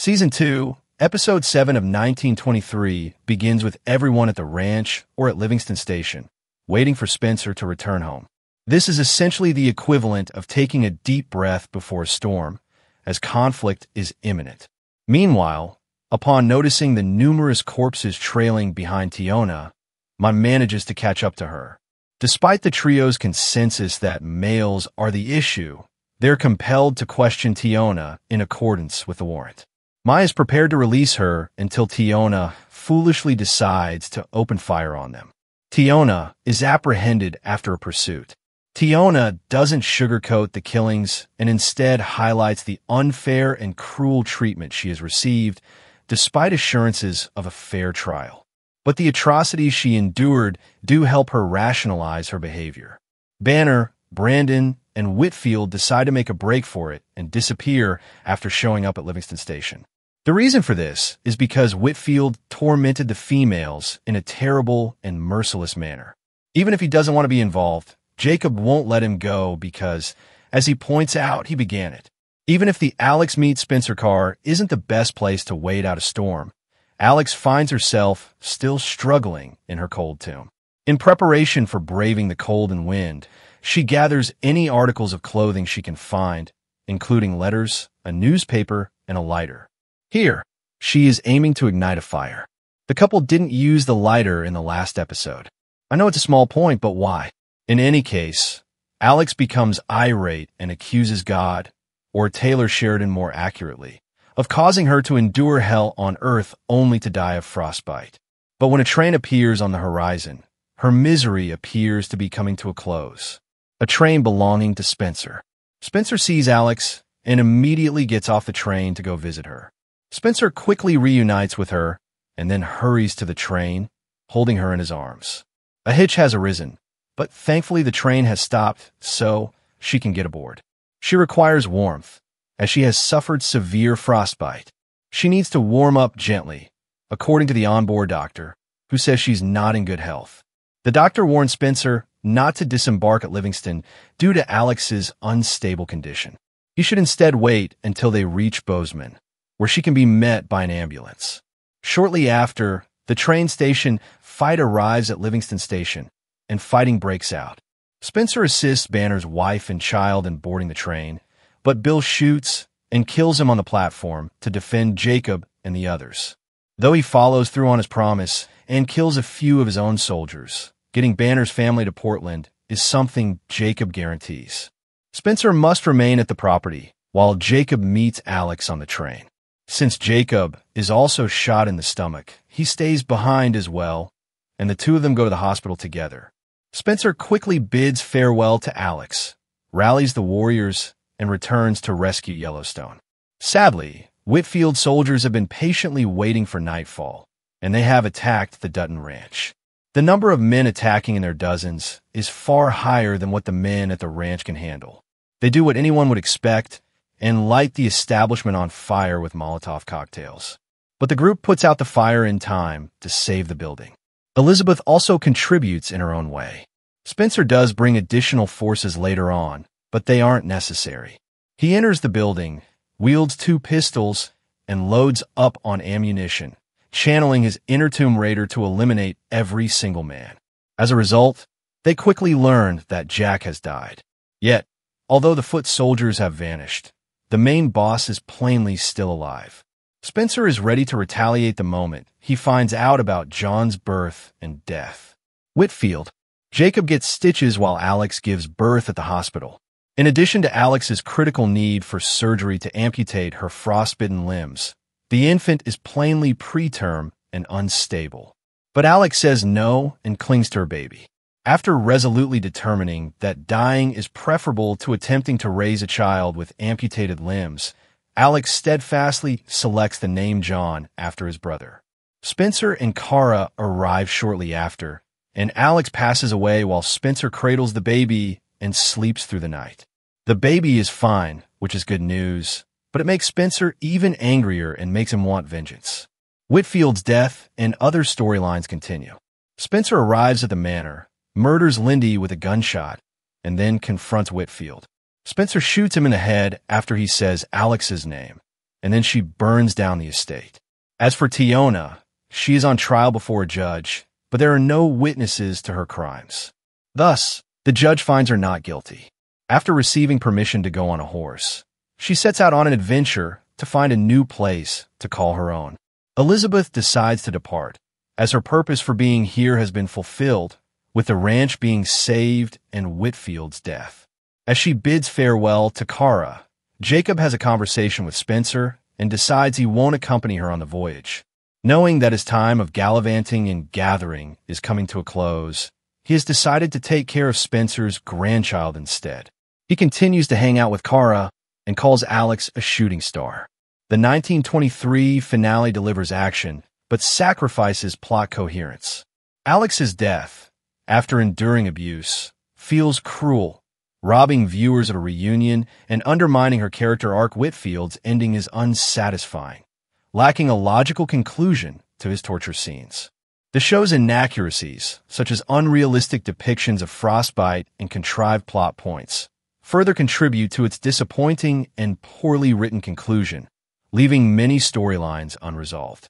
Season 2, Episode 7 of 1923 begins with everyone at the ranch or at Livingston Station, waiting for Spencer to return home. This is essentially the equivalent of taking a deep breath before a storm, as conflict is imminent. Meanwhile, upon noticing the numerous corpses trailing behind Teonna, Mon manages to catch up to her. Despite the trio's consensus that males are the issue, they're compelled to question Teonna in accordance with the warrant. Mai is prepared to release her until Teonna foolishly decides to open fire on them. Teonna is apprehended after a pursuit. Teonna doesn't sugarcoat the killings and instead highlights the unfair and cruel treatment she has received, despite assurances of a fair trial. But the atrocities she endured do help her rationalize her behavior. Banner, Brandon, and Whitfield decide to make a break for it and disappear after showing up at Livingston Station. The reason for this is because Whitfield tormented the females in a terrible and merciless manner. Even if he doesn't want to be involved, Jacob won't let him go because, as he points out, he began it. Even if the Alex meets Spencer car isn't the best place to wait out a storm, Alex finds herself still struggling in her cold tomb. In preparation for braving the cold and wind, she gathers any articles of clothing she can find, including letters, a newspaper, and a lighter. Here, she is aiming to ignite a fire. The couple didn't use the lighter in the last episode. I know it's a small point, but why? In any case, Alex becomes irate and accuses God, or Taylor Sheridan more accurately, of causing her to endure hell on Earth only to die of frostbite. But when a train appears on the horizon, her misery appears to be coming to a close. A train belonging to Spencer. Spencer sees Alex and immediately gets off the train to go visit her. Spencer quickly reunites with her and then hurries to the train, holding her in his arms. A hitch has arisen, but thankfully the train has stopped so she can get aboard. She requires warmth, as she has suffered severe frostbite. She needs to warm up gently, according to the onboard doctor, who says she's not in good health. The doctor warns Spencer not to disembark at Livingston due to Alex's unstable condition. He should instead wait until they reach Bozeman, where she can be met by an ambulance. Shortly after, the train station fight arrives at Livingston Station, and fighting breaks out. Spencer assists Banner's wife and child in boarding the train, but Bill shoots and kills him on the platform to defend Jacob and the others. Though he follows through on his promise and kills a few of his own soldiers, getting Banner's family to Portland is something Jacob guarantees. Spencer must remain at the property while Jacob meets Alex on the train. Since Jacob is also shot in the stomach, he stays behind as well, and the two of them go to the hospital together. Spencer quickly bids farewell to Alex, rallies the warriors, and returns to rescue Yellowstone. Sadly, Whitfield soldiers have been patiently waiting for nightfall, and they have attacked the Dutton Ranch. The number of men attacking in their dozens is far higher than what the men at the ranch can handle. They do what anyone would expect and light the establishment on fire with Molotov cocktails. But the group puts out the fire in time to save the building. Elizabeth also contributes in her own way. Spencer does bring additional forces later on, but they aren't necessary. He enters the building, wields 2 pistols, and loads up on ammunition, channeling his inner Tomb Raider to eliminate every single man. As a result, they quickly learn that Jack has died. Yet, although the foot soldiers have vanished, the main boss is plainly still alive. Spencer is ready to retaliate the moment he finds out about John's birth and death. Whitfield. Jacob gets stitches while Alex gives birth at the hospital. In addition to Alex's critical need for surgery to amputate her frostbitten limbs, the infant is plainly preterm and unstable. But Alex says no and clings to her baby. After resolutely determining that dying is preferable to attempting to raise a child with amputated limbs, Alex steadfastly selects the name John after his brother. Spencer and Kara arrive shortly after, and Alex passes away while Spencer cradles the baby and sleeps through the night. The baby is fine, which is good news, but it makes Spencer even angrier and makes him want vengeance. Whitfield's death and other storylines continue. Spencer arrives at the manor, murders Lindy with a gunshot, and then confronts Whitfield. Spencer shoots him in the head after he says Alex's name, and then she burns down the estate. As for Teonna, she is on trial before a judge, but there are no witnesses to her crimes. Thus, the judge finds her not guilty. After receiving permission to go on a horse, she sets out on an adventure to find a new place to call her own. Elizabeth decides to depart, as her purpose for being here has been fulfilled, with the ranch being saved and Whitfield's death. As she bids farewell to Cara, Jacob has a conversation with Spencer and decides he won't accompany her on the voyage. Knowing that his time of gallivanting and gathering is coming to a close, he has decided to take care of Spencer's grandchild instead. He continues to hang out with Cara and calls Alex a shooting star. The 1923 finale delivers action, but sacrifices plot coherence. Alex's death, after enduring abuse, feels cruel, robbing viewers of a reunion and undermining her character arc. Whitfield's ending is unsatisfying, lacking a logical conclusion to his torture scenes. The show's inaccuracies, such as unrealistic depictions of frostbite and contrived plot points, further contribute to its disappointing and poorly written conclusion, leaving many storylines unresolved.